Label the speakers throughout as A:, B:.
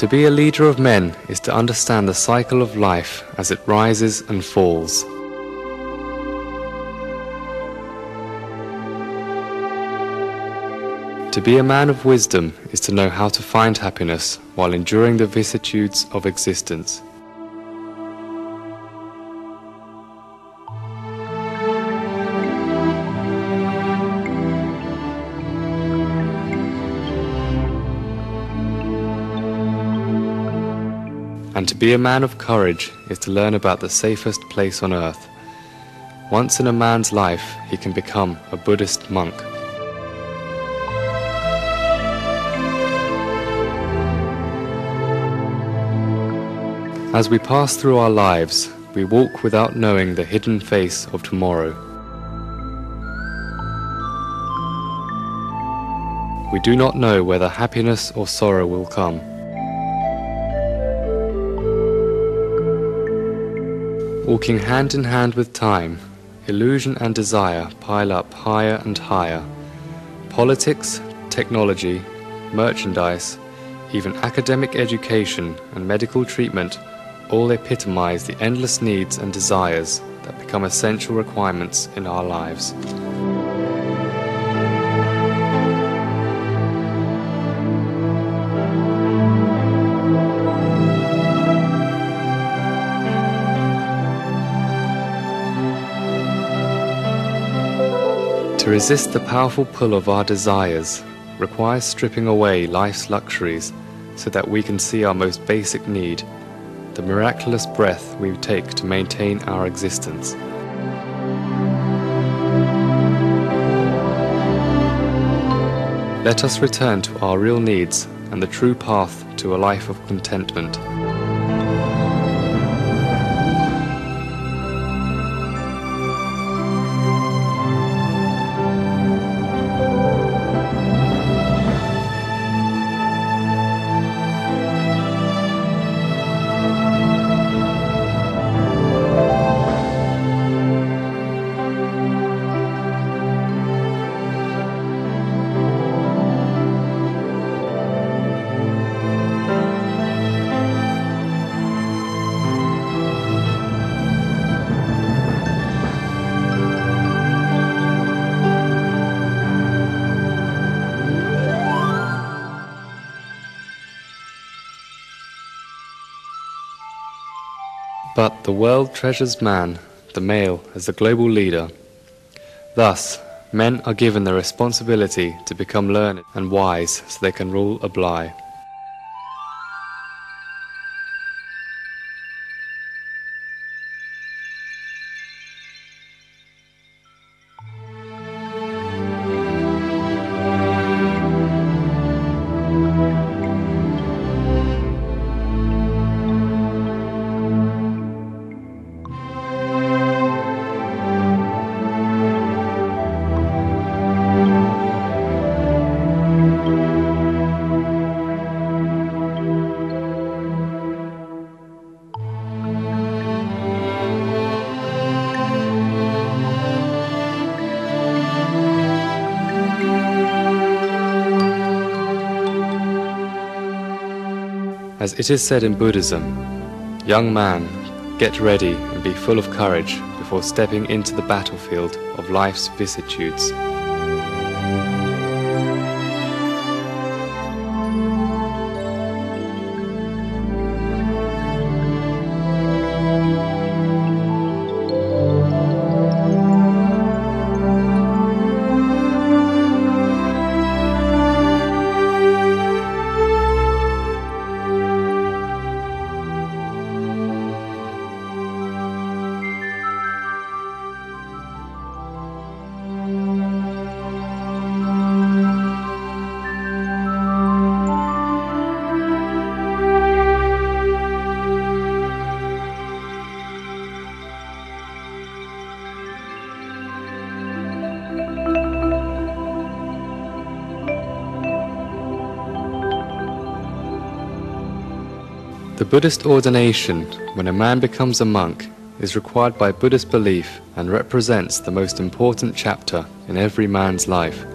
A: To be a leader of men is to understand the cycle of life as it rises and falls. To be a man of wisdom is to know how to find happiness while enduring the vicissitudes of existence. And to be a man of courage is to learn about the safest place on earth. Once in a man's life, he can become a Buddhist monk. As we pass through our lives, we walk without knowing the hidden face of tomorrow. We do not know whether happiness or sorrow will come. Walking hand in hand with time, illusion and desire pile up higher and higher. Politics, technology, merchandise, even academic education and medical treatment all epitomize the endless needs and desires that become essential requirements in our lives. To resist the powerful pull of our desires requires stripping away life's luxuries so that we can see our most basic need, the miraculous breath we take to maintain our existence. Let us return to our real needs and the true path to a life of contentment. But the world treasures man, the male, as the global leader. Thus, men are given the responsibility to become learned and wise so they can rule a bly. As it is said in Buddhism, young man, get ready and be full of courage before stepping into the battlefield of life's vicissitudes. The Buddhist ordination, when a man becomes a monk, is required by Buddhist belief and represents the most important chapter in every man's life.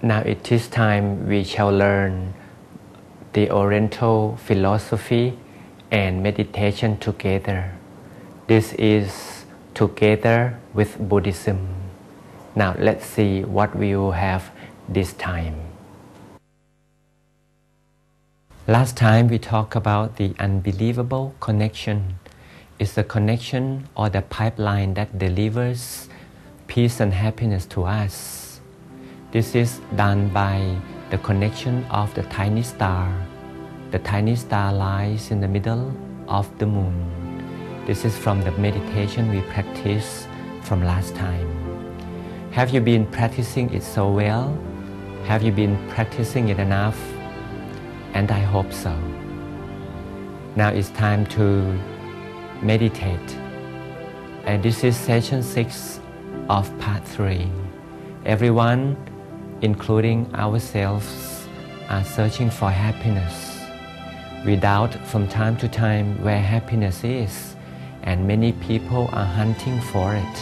B: Now it is time we shall learn the Oriental philosophy and meditation together. This is together with Buddhism. Now let's see what we will have this time. Last time we talked about the unbelievable connection. It's the connection or the pipeline that delivers peace and happiness to us. This is done by the connection of the tiny star. The tiny star lies in the middle of the moon. This is from the meditation we practiced from last time. Have you been practicing it so well? Have you been practicing it enough? And I hope so. Now it's time to meditate. And this is session 6 of part 3. Everyone, including ourselves, are searching for happiness. We doubt from time to time where happiness is, and many people are hunting for it.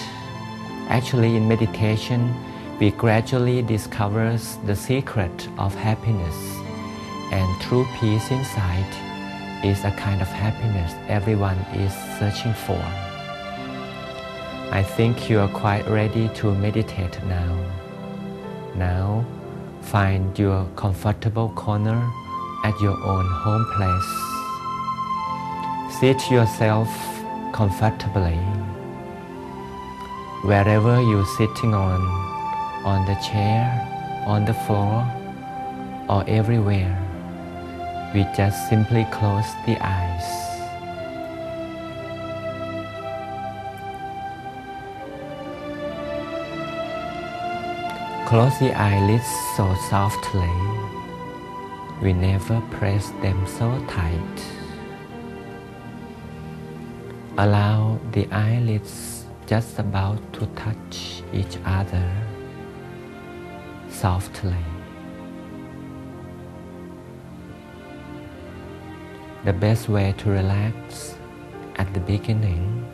B: Actually, in meditation, we gradually discover the secret of happiness, and true peace inside is a kind of happiness everyone is searching for. I think you are quite ready to meditate now. Now, find your comfortable corner at your own home place. Sit yourself comfortably. Wherever you're sitting on the chair, on the floor, or everywhere, we just simply close the eyes. Close the eyelids so softly. We never press them so tight. Allow the eyelids just about to touch each other softly. The best way to relax at the beginning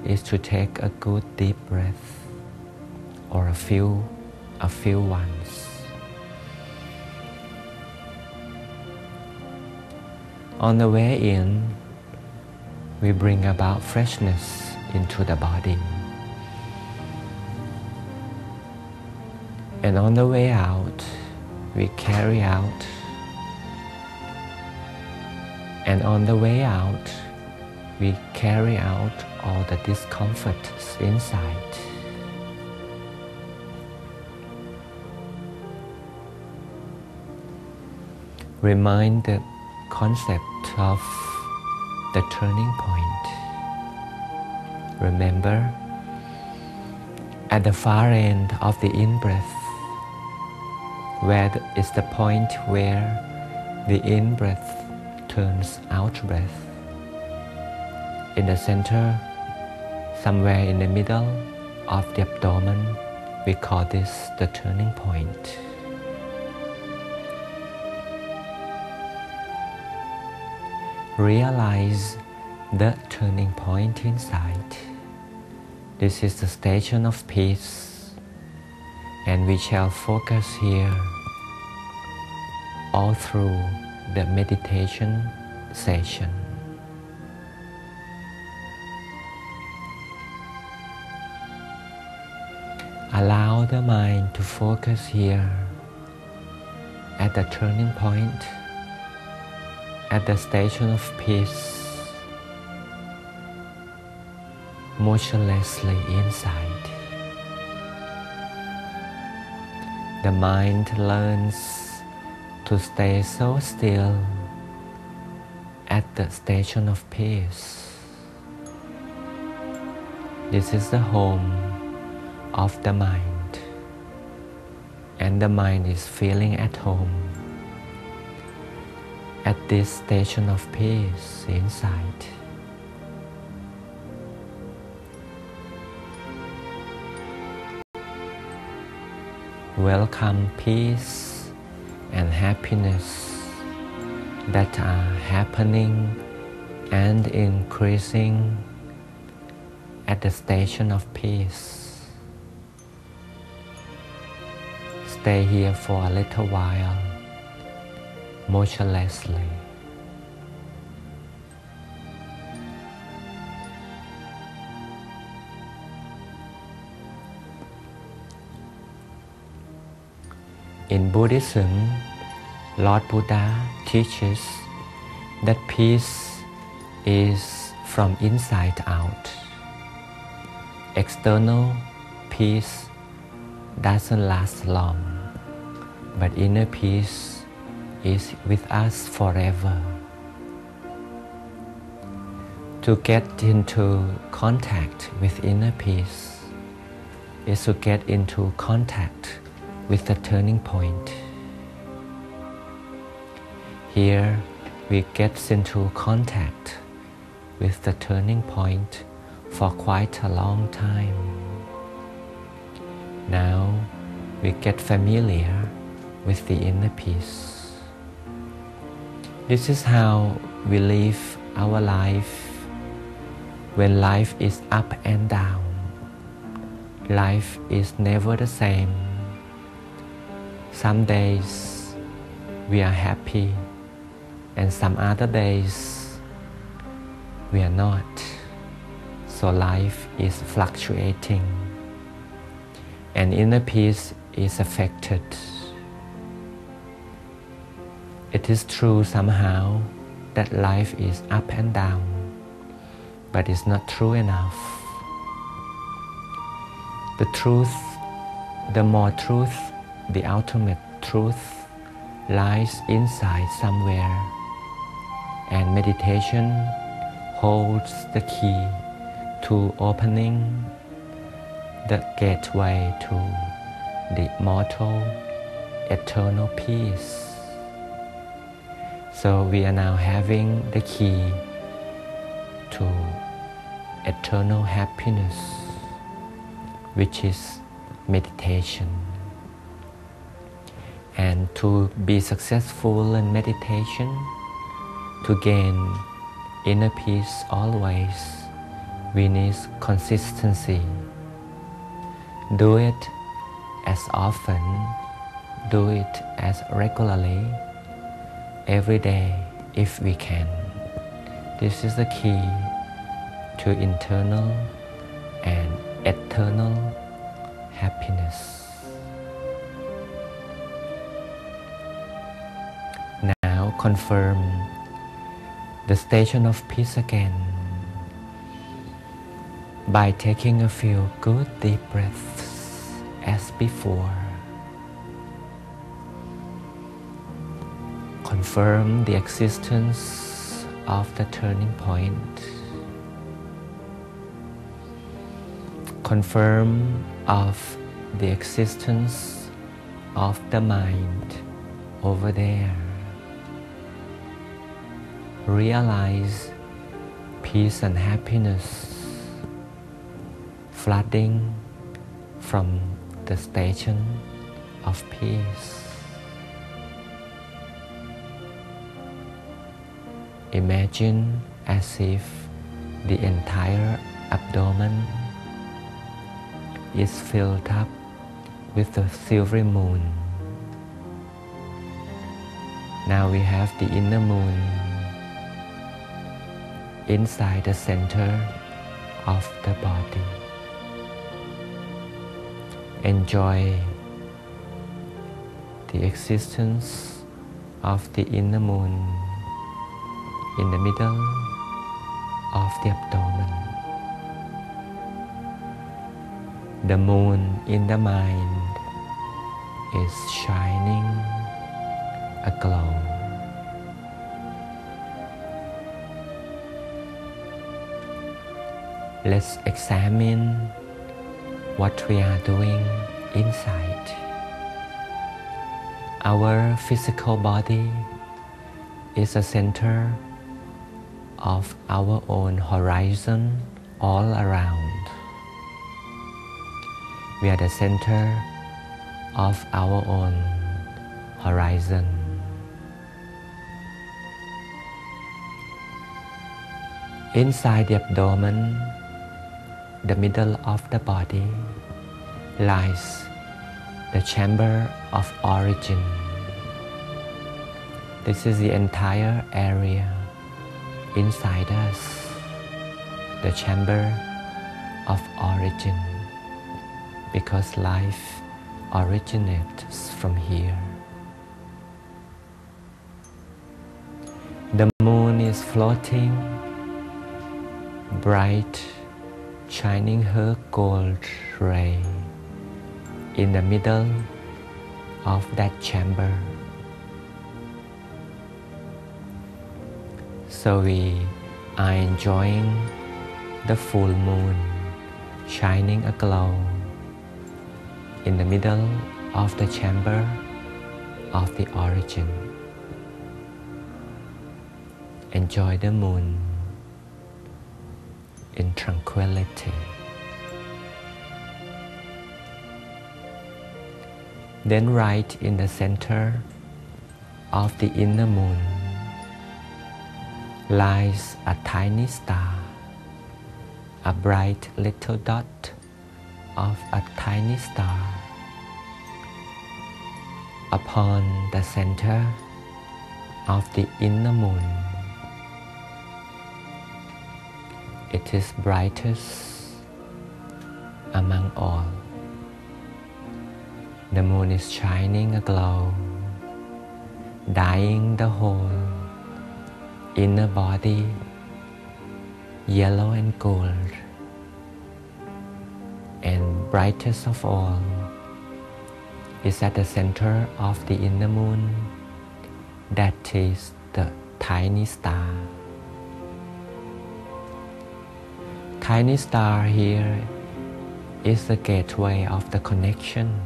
B: is to take a good deep breath or a few a few ones. On the way in, we bring about freshness into the body. And on the way out, we carry out. And on the way out, we carry out all the discomforts inside. Remind the concept of the turning point. Remember, at the far end of the in-breath, where is the point where the in-breath turns out-breath. In the center, somewhere in the middle of the abdomen, we call this the turning point. Realize the turning point inside. This is the station of peace, and we shall focus here all through the meditation session. Allow the mind to focus here at the turning point, at the station of peace, motionlessly inside. The mind learns to stay so still at the station of peace. This is the home of the mind, and the mind is feeling at home at this station of peace inside. Welcome peace and happiness that are happening and increasing at the station of peace. Stay here for a little while, motionlessly. In Buddhism, Lord Buddha teaches that peace is from inside out. External peace doesn't last long, but inner peace is with us forever. To get into contact with inner peace is to get into contact with the turning point. Here we get into contact with the turning point for quite a long time. Now we get familiar with the inner peace. This is how we live our life when life is up and down. Life is never the same. Some days we are happy, and some other days we are not. So life is fluctuating, and inner peace is affected. It is true somehow that life is up and down, but it's not true enough. The truth, the more truth, the ultimate truth lies inside somewhere, and meditation holds the key to opening the gateway to the immortal, eternal peace. So we are now having the key to eternal happiness, which is meditation. And to be successful in meditation, to gain inner peace always, we need consistency. Do it as often, do it as regularly, every day if we can. This is the key to internal and eternal happiness. Now confirm the station of peace again by taking a few good deep breaths as before. Confirm the existence of the turning point. Confirm of the existence of the mind over there. Realize peace and happiness flooding from the station of peace. Imagine as if the entire abdomen is filled up with the silvery moon. Now we have the inner moon inside the center of the body. Enjoy the existence of the inner moon in the middle of the abdomen. The moon in the mind is shining aglow. Let's examine what we are doing inside. Our physical body is a center of our own horizon all around. We are the center of our own horizon. Inside the abdomen, the middle of the body, lies the chamber of origin. This is the entire area inside us, the chamber of origin, because life originates from here. The moon is floating, bright, shining her gold ray in the middle of that chamber. So we are enjoying the full moon shining aglow in the middle of the chamber of the origin. Enjoy the moon in tranquility. Then right in the center of the inner moon lies a tiny star, a bright little dot of a tiny star. Upon the center of the inner moon, it is brightest among all. The moon is shining aglow, dyeing the whole inner body yellow and gold. And brightest of all is at the center of the inner moon, that is the tiny star. Tiny star here is the gateway of the connection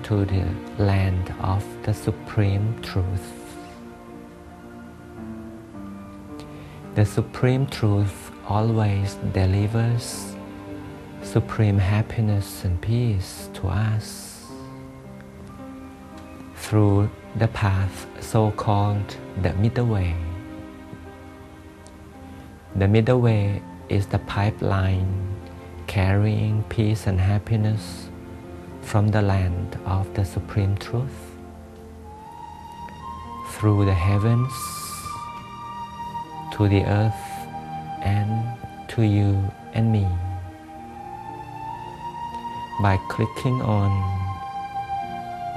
B: to the land of the Supreme Truth. The Supreme Truth always delivers supreme happiness and peace to us through the path so-called the middle way. The middle way is the pipeline carrying peace and happiness from the land of the Supreme Truth through the heavens to the earth and to you and me. By clicking on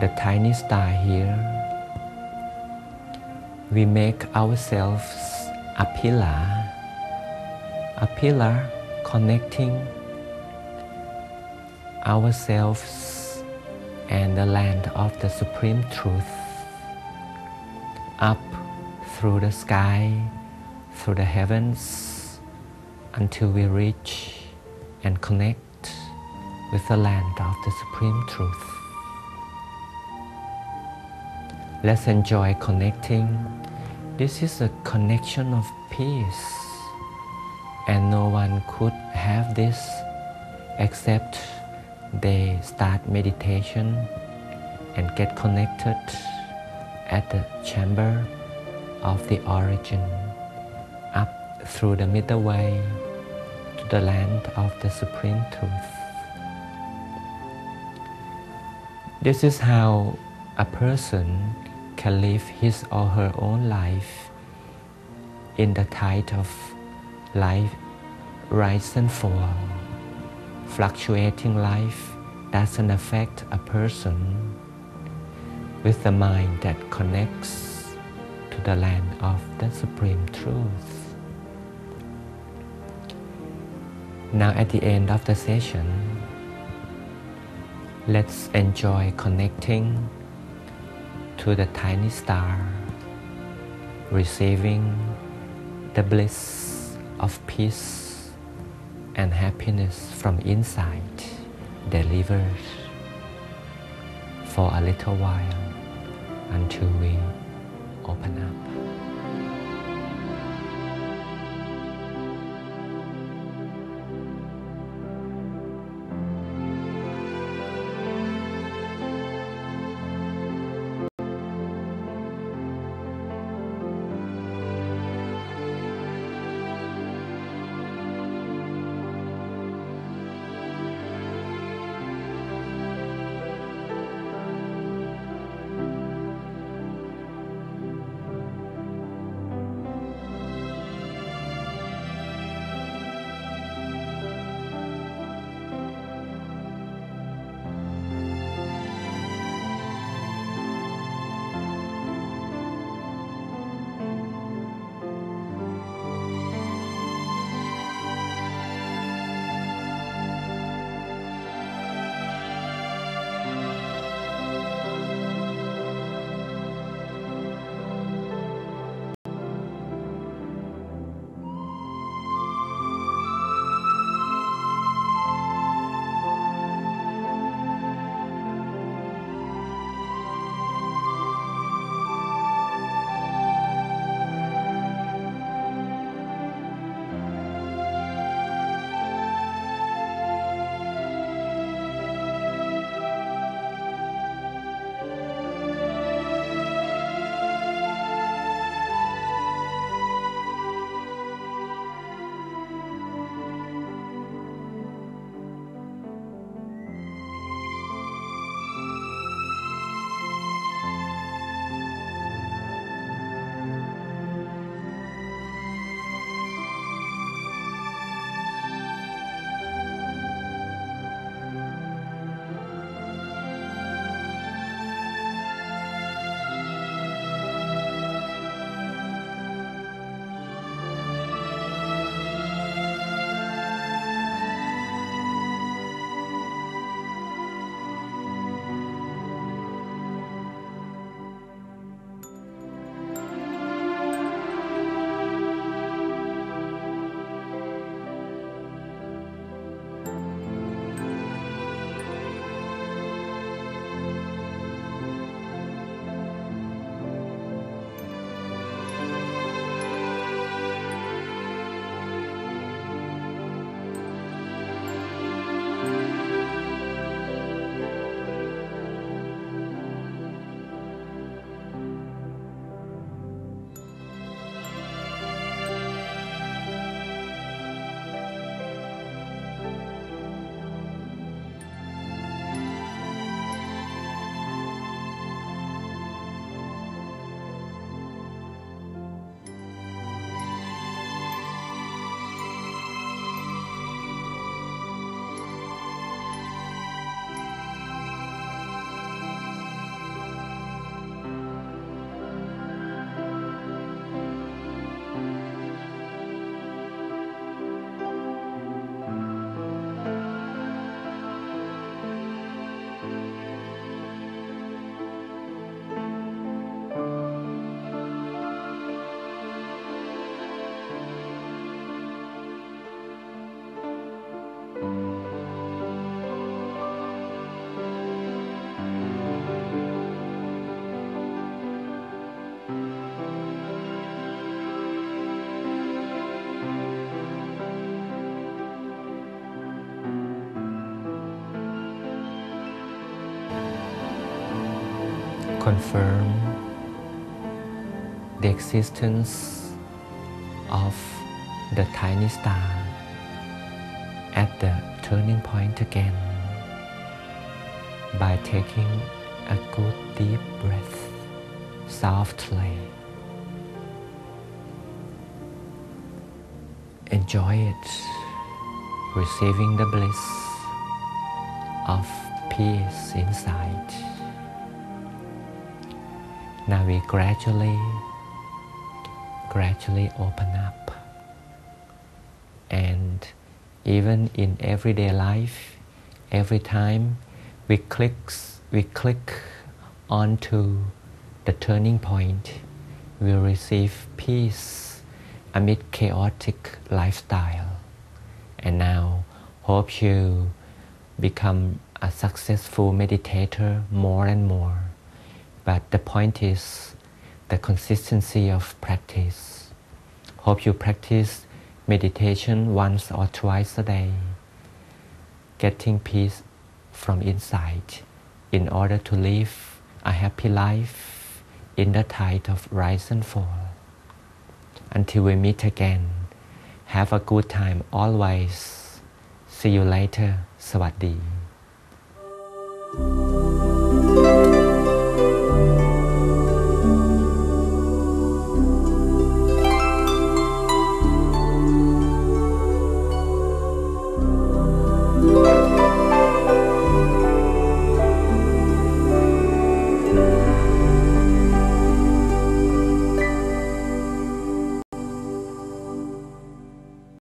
B: the tiny star here, we make ourselves a pillar connecting ourselves and the land of the Supreme Truth up through the sky, through the heavens, until we reach and connect with the land of the Supreme Truth. Let's enjoy connecting. This is a connection of peace, and no one could have this except they start meditation and get connected at the chamber of the origin, up through the middle way to the land of the Supreme Truth. This is how a person can live his or her own life in the tide of life, rise and fall. Fluctuating life doesn't affect a person with the mind that connects to the land of the Supreme Truth. Now at the end of the session, let's enjoy connecting to the tiny star, receiving the bliss of peace and happiness from inside, delivered for a little while until we open up. confirm the existence of the tiny star at the turning point again by taking a good deep breath softly. Enjoy it, receiving the bliss of peace inside. Now we gradually open up, and even in everyday life, every time we click onto the turning point, we receive peace amid chaotic lifestyle. And now hope you become a successful meditator more and more. But the point is the consistency of practice. Hope you practice meditation once or twice a day, getting peace from inside in order to live a happy life in the tide of rise and fall. Until we meet again, have a good time always. See you later. สวัสดี